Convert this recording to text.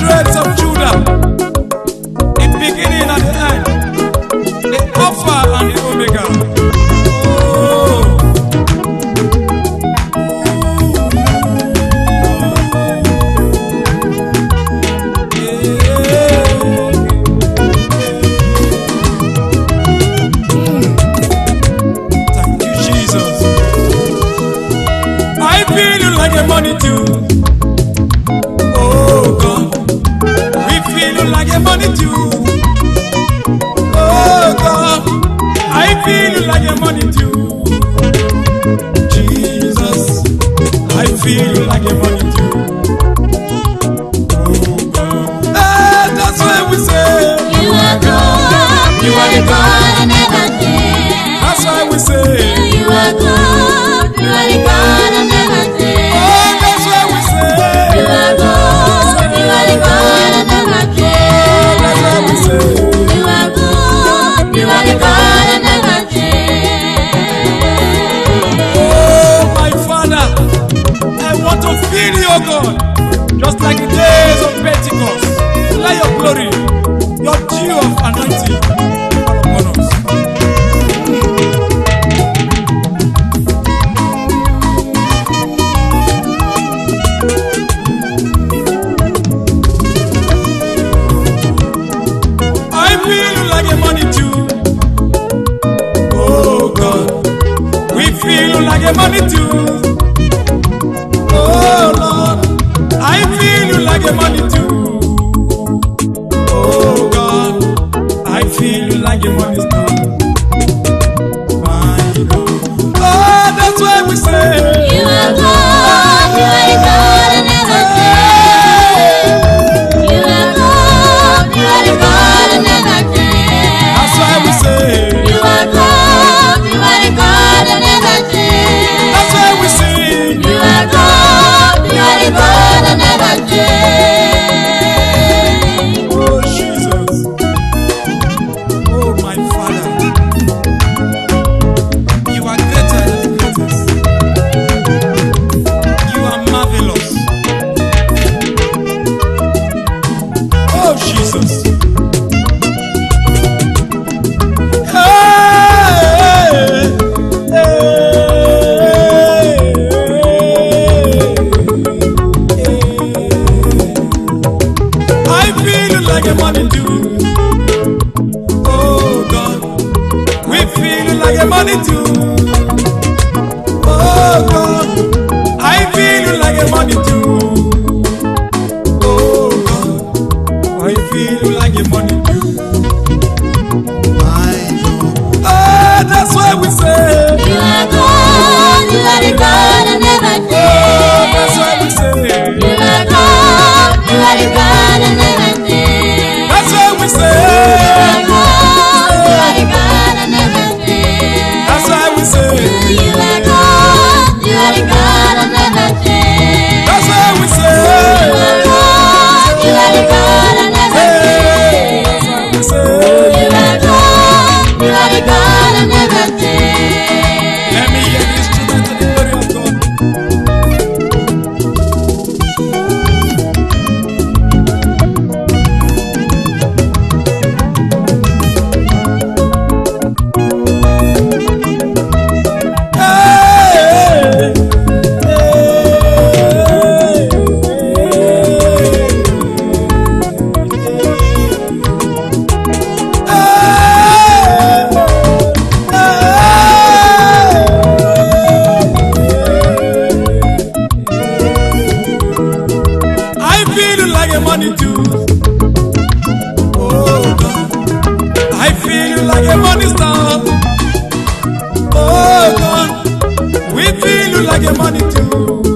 threads of Judah, the beginning and the end, the Alpha and the Omega. Like a money too. Oh God, we feel you like a money too. Oh God, I feel you like a money too. Jesus, I feel you like a money too. Oh God, that's why we say you are God, you are the God I never did. That's why we say you are God, you are the God I never did. You are God, you are the God I never did. You are God, you are the God I never did. Oh my Father, I want to feel you, God, just like the days of Pentecost. Let your glory, your dew of anointing fall upon us. Like a money too. Oh Lord, I feel you like a money too. Oh God, I feel you like a money too. My God, oh that's why we say you are God, you are the God I never did. You are God, you are the God I never did. That's why we say you are God, you are the God I never did. You are God, you are the God I never did. Oh Jesus, oh my Father, you are greater than the greatest. You are marvelous. Oh Jesus. Like a money too. Oh God, we feel you like a money too. Oh God, I feel you like a money too. Oh God, I feel you like a money too. My God, oh that's why we say you are God, you are the God I never did. Oh, that's why we say you are God, you are the God I never did. That's why we say you are God, you are the God I never did. That's why we say you are God, you are the God I never did. That's why we say you are God, you are the God I never did. That's why we say you are God, you are the God I never did. Let me hear the instrument to the glory of God. Money too. Oh God, I feel you like a money star. Oh God, we feel you like a money too.